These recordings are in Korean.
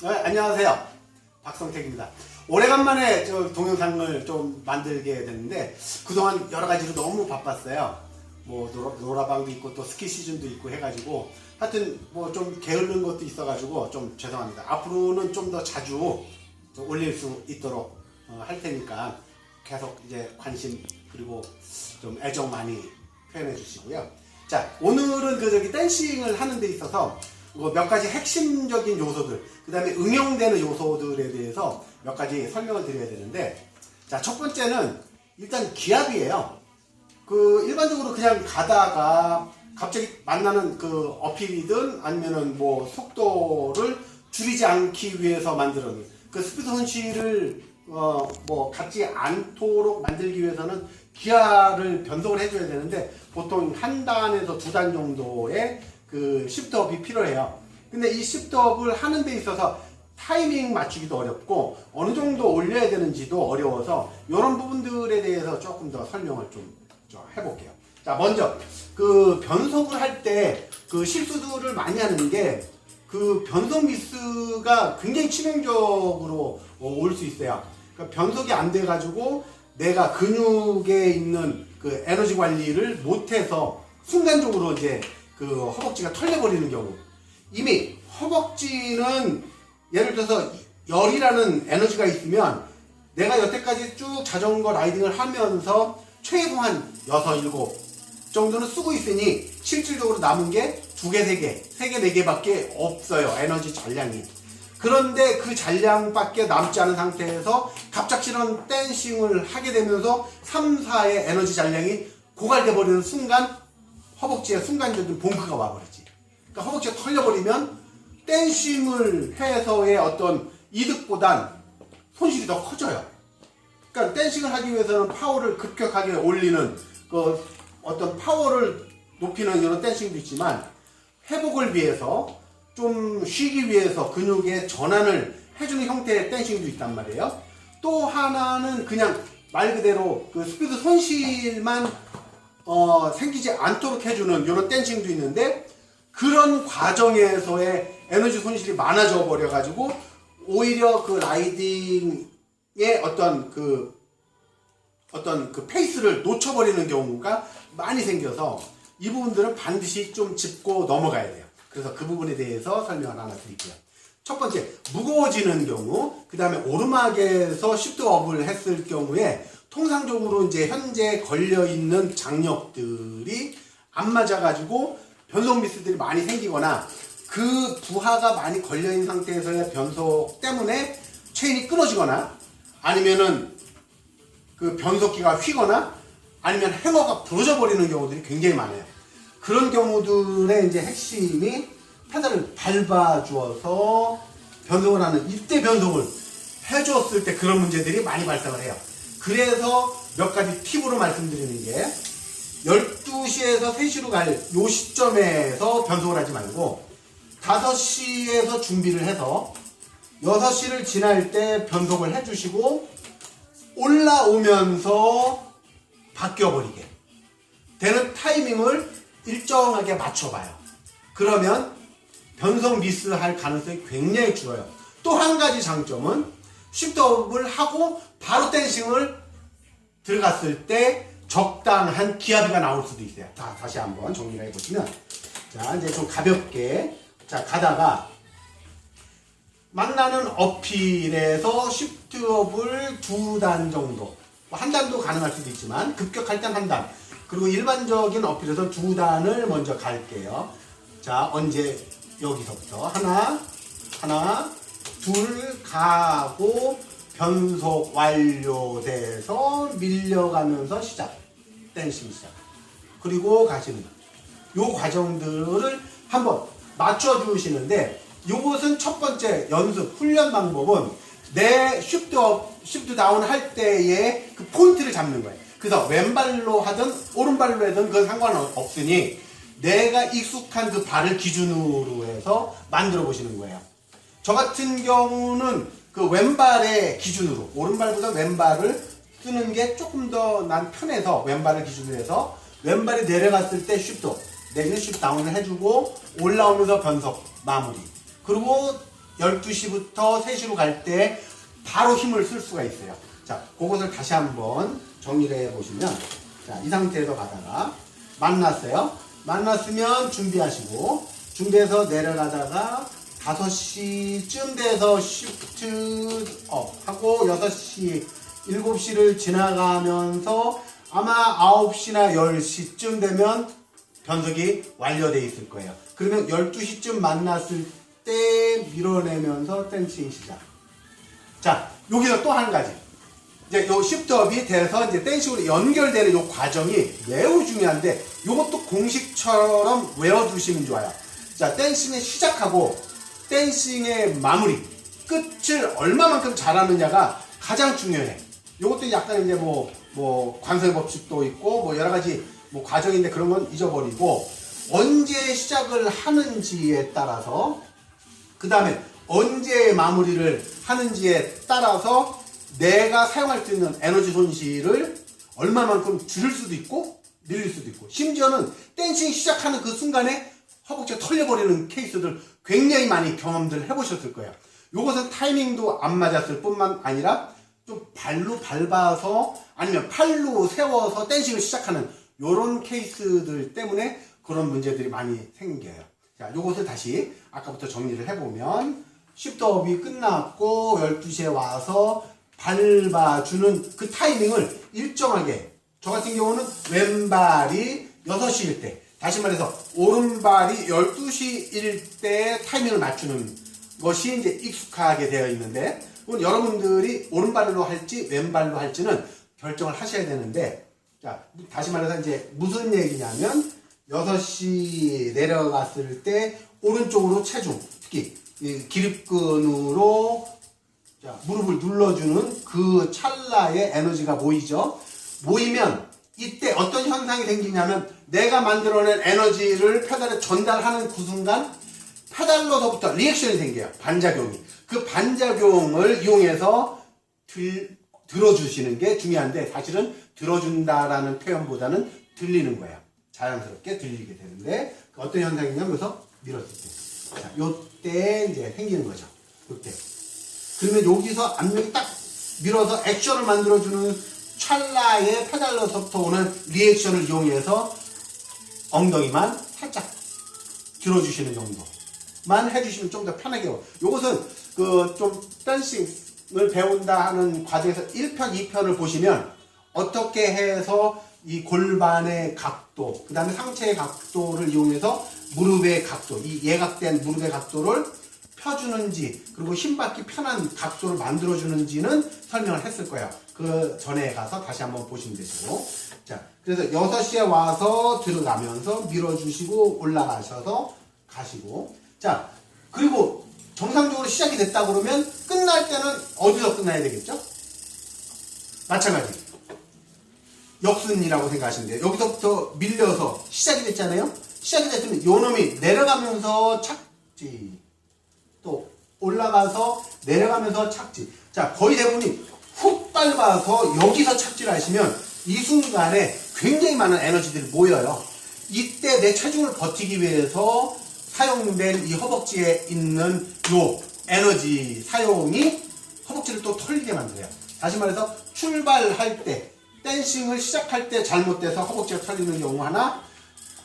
네, 안녕하세요. 박성택입니다. 오래간만에 동영상을 좀 만들게 됐는데 그동안 여러 가지로 너무 바빴어요. 뭐 노라방도 있고 또 스키 시즌도 있고 해가지고 하여튼 뭐 좀 게으른 것도 있어가지고 좀 죄송합니다. 앞으로는 좀 더 자주 올릴 수 있도록 할 테니까 계속 이제 관심 그리고 좀 애정 많이 표현해 주시고요. 자, 오늘은 댄싱을 하는 데 있어서 몇 가지 핵심적인 요소들, 그 다음에 응용되는 요소들에 대해서 몇 가지 설명을 드려야 되는데, 자, 첫 번째는 일단 기압이에요. 일반적으로 그냥 가다가 갑자기 만나는 어필이든 아니면은 뭐 속도를 줄이지 않기 위해서 만드는 스피드 손실을 갖지 않도록 만들기 위해서는 기압을 변동을 해줘야 되는데 보통 한 단에서 두 단 정도의 시프트업이 필요해요. 근데 이 시프트업을 하는 데 있어서 타이밍 맞추기도 어렵고 어느 정도 올려야 되는지도 어려워서 이런 부분들에 대해서 조금 더 설명을 좀 해볼게요. 자, 먼저 변속을 할 때 실수들을 많이 하는 게 변속 미스가 굉장히 치명적으로 올 수 있어요. 그러니까 변속이 안 돼 가지고 내가 근육에 있는 에너지 관리를 못해서 순간적으로 이제 허벅지가 털려버리는 경우. 이미 허벅지는 예를 들어서 열이라는 에너지가 있으면 내가 여태까지 쭉 자전거 라이딩을 하면서 최소 한 6, 7 정도는 쓰고 있으니 실질적으로 남은 게 2개, 3개, 3개, 4개밖에 없어요. 에너지 잔량이. 그런데 그 잔량밖에 남지 않은 상태에서 갑작스러운 댄싱을 하게 되면서 3, 4의 에너지 잔량이 고갈돼 버리는 순간 허벅지에 순간적인 봉크가 와버리지. 그러니까 허벅지가 털려버리면 댄싱을 해서의 어떤 이득보단 손실이 더 커져요. 그러니까 댄싱을 하기 위해서는 파워를 급격하게 올리는 어떤 파워를 높이는 이런 댄싱도 있지만 회복을 위해서 좀 쉬기 위해서 근육의 전환을 해주는 형태의 댄싱도 있단 말이에요. 또 하나는 그냥 말 그대로 스피드 손실만 생기지 않도록 해주는 이런 댄싱도 있는데 그런 과정에서의 에너지 손실이 많아져 버려 가지고 오히려 라이딩의 어떤 페이스를 놓쳐버리는 경우가 많이 생겨서 이 부분들은 반드시 좀 짚고 넘어가야 돼요. 그래서 그 부분에 대해서 설명을 하나 드릴게요. 첫 번째, 무거워지는 경우, 그 다음에 오르막에서 시프트업을 했을 경우에 통상적으로 이제 현재 걸려있는 장력들이 안 맞아가지고 변속 미스들이 많이 생기거나 그 부하가 많이 걸려있는 상태에서의 변속 때문에 체인이 끊어지거나 아니면은 변속기가 휘거나 아니면 행어가 부러져 버리는 경우들이 굉장히 많아요. 그런 경우들의 이제 핵심이 페달을 밟아 주어서 변속을 하는 이때 변속을 해주었을 때 그런 문제들이 많이 발생을 해요. 그래서 몇 가지 팁으로 말씀드리는 게 12시에서 3시로 갈 요 시점에서 변속을 하지 말고 5시에서 준비를 해서 6시를 지날 때 변속을 해주시고 올라오면서 바뀌어버리게 되는 타이밍을 일정하게 맞춰봐요. 그러면 변속 미스할 가능성이 굉장히 줄어요. 또 한 가지 장점은 시프트업을 하고 바로 댄싱을 들어갔을 때 적당한 기압이가 나올 수도 있어요. 자, 다시 한번 정리를 해보시면, 자, 이제 좀 가볍게, 자, 가다가 만나는 어필에서 시프트업을 2단 정도, 한 단도 가능할 수도 있지만 급격할 땐 한 단, 그리고 일반적인 어필에서 2단을 먼저 갈게요. 자, 언제 여기서부터 하나, 둘 가고 변속 완료돼서 밀려가면서 댄싱 시작. 그리고 가시는 요 과정들을 한번 맞춰주시는데 요것은 첫 번째 연습, 훈련 방법은 내 쉬프트 다운 할 때의 포인트를 잡는 거예요. 그래서 왼발로 하든 오른발로 하든 그건 상관없으니 내가 익숙한 발을 기준으로 해서 만들어 보시는 거예요. 저 같은 경우는 왼발의 기준으로 오른발보다 왼발을 쓰는 게 조금 더 난 편해서 왼발을 기준으로 해서 왼발이 내려갔을 때 쉬프트 내지는 쉬프트 다운을 해주고 올라오면서 변속 마무리 그리고 12시부터 3시로 갈 때 바로 힘을 쓸 수가 있어요. 자, 그것을 다시 한번 정리를 해 보시면, 자, 이 상태에서 가다가 만났어요. 만났으면 준비하시고, 준비해서 내려가다가 5시쯤 돼서 시프트 업 하고 6시, 7시를 지나가면서 아마 9시나 10시쯤 되면 변속이 완료되어 있을 거예요. 그러면 12시쯤 만났을 때 밀어내면서 댄싱 시작. 자, 여기서 또 한 가지. 이제 요 시프트업이 돼서 이제 댄싱으로 연결되는 요 과정이 매우 중요한데, 요것도 공식처럼 외워두시면 좋아요. 자, 댄싱을 시작하고 댄싱의 마무리, 끝을 얼마만큼 잘하느냐가 가장 중요해. 요것도 약간 이제 뭐 관성의 법칙도 있고 뭐 여러 가지 뭐 과정인데 그런 건 잊어버리고, 언제 시작을 하는지에 따라서, 그 다음에 언제 마무리를 하는지에 따라서 내가 사용할 수 있는 에너지 손실을 얼마만큼 줄일 수도 있고 늘릴 수도 있고, 심지어는 댄싱 시작하는 그 순간에 허벅지가 털려버리는 케이스들 굉장히 많이 경험들 해보셨을 거예요. 요것은 타이밍도 안 맞았을 뿐만 아니라 좀 발로 밟아서 아니면 팔로 세워서 댄싱을 시작하는 요런 케이스들 때문에 그런 문제들이 많이 생겨요. 자, 요것을 다시 아까부터 정리를 해보면, 시프트업이 끝났고 12시에 와서 밟아주는 그 타이밍을 일정하게, 저 같은 경우는 왼발이 6시일 때, 다시 말해서 오른발이 12시일 때 타이밍을 맞추는 것이 이제 익숙하게 되어 있는데, 여러분들이 오른발로 할지 왼발로 할지는 결정을 하셔야 되는데, 자, 다시 말해서 이제 무슨 얘기냐면, 6시 내려갔을 때 오른쪽으로 체중, 특히 이 기립근으로 자, 무릎을 눌러주는 그 찰나에 에너지가 모이죠. 모이면 이때 어떤 현상이 생기냐면, 내가 만들어낸 에너지를 페달에 전달하는 그 순간 페달로서부터 리액션이 생겨요. 반작용이. 그 반작용을 이용해서 들어주시는 게 중요한데, 사실은 들어준다라는 표현보다는 들리는 거예요. 자연스럽게 들리게 되는데, 어떤 현상이냐면, 여기서 밀었을 때. 자, 요때 이제 생기는 거죠. 요때. 그러면 여기서 압력이 딱 밀어서 액션을 만들어주는 찰나의 페달로서부터 오는 리액션을 이용해서 엉덩이만 살짝 들어주시는 정도만 해주시면 좀 더 편하게 해요. 요것은 그 좀 댄싱을 배운다 하는 과정에서 1편, 2편을 보시면 어떻게 해서 이 골반의 각도, 그 다음에 상체의 각도를 이용해서 무릎의 각도, 이 예각된 무릎의 각도를 펴주는지, 그리고 힘받기 편한 각도를 만들어주는지는 설명을 했을 거예요. 그 전에 가서 다시 한번 보시면 되시고. 자, 그래서 6시에 와서 들어가면서 밀어주시고 올라가셔서 가시고. 자, 그리고 정상적으로 시작이 됐다 그러면 끝날 때는 어디서 끝나야 되겠죠? 마찬가지. 역순이라고 생각하시면 돼요. 여기서부터 밀려서 시작이 됐잖아요? 시작이 됐으면 요 놈이 내려가면서 착지, 또 올라가서 내려가면서 착지. 자, 거의 대부분이 훅 밟아서 여기서 착지를 하시면 이 순간에 굉장히 많은 에너지들이 모여요. 이때 내 체중을 버티기 위해서 사용된 이 허벅지에 있는 요 에너지 사용이 허벅지를 또 털리게 만들어요. 다시 말해서 출발할 때, 댄싱을 시작할 때 잘못돼서 허벅지가 털리는 경우 하나,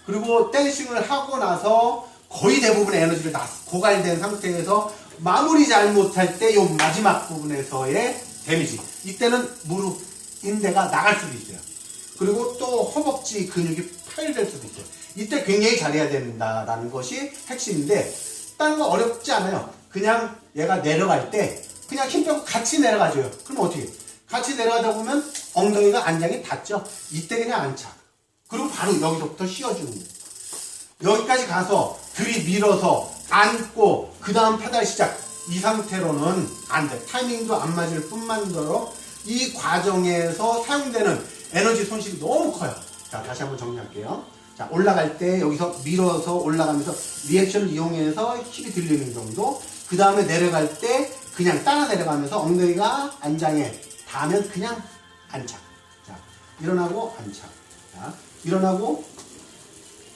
그리고 댄싱을 하고 나서 거의 대부분의 에너지를 다 고갈된 상태에서 마무리 잘못할 때 요 마지막 부분에서의 데미지, 이때는 무릎 인대가 나갈 수도 있어요. 그리고 또 허벅지 근육이 파열될 수도 있어요. 이때 굉장히 잘해야 된다라는 것이 핵심인데, 다른 거 어렵지 않아요. 그냥 얘가 내려갈 때 그냥 힘 빼고 같이 내려가줘요. 그럼 어떻게 해요? 같이 내려가다 보면 엉덩이가 안장에 닿죠. 이때 그냥 안착. 그리고 바로 여기서부터 씌워주는 거예요. 여기까지 가서 들이밀어서 안고 그 다음 페달 시작, 이 상태로는 안 돼. 타이밍도 안 맞을 뿐만더러 이 과정에서 사용되는 에너지 손실이 너무 커요. 자, 다시 한번 정리할게요. 자, 올라갈 때 여기서 밀어서 올라가면서 리액션을 이용해서 힙이 들리는 정도. 그 다음에 내려갈 때 그냥 따라 내려가면서 엉덩이가 안장에 닿으면 그냥 안착. 자, 일어나고 안착. 자, 일어나고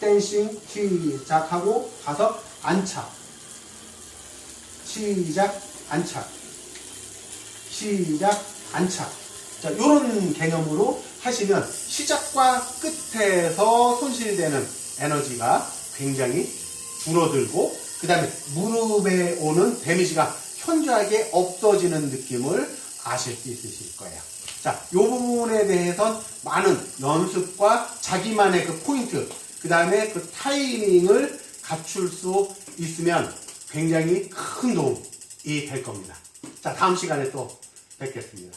댄싱 시작하고 가서 안착. 시작, 안착. 시작, 안착. 자, 요런 개념으로 하시면 시작과 끝에서 손실되는 에너지가 굉장히 줄어들고, 그 다음에 무릎에 오는 데미지가 현저하게 없어지는 느낌을 아실 수 있으실 거예요. 자, 요 부분에 대해선 많은 연습과 자기만의 그 포인트, 그 다음에 그 타이밍을 갖출 수 있으면 굉장히 큰 도움이 될 겁니다. 자, 다음 시간에 또 뵙겠습니다.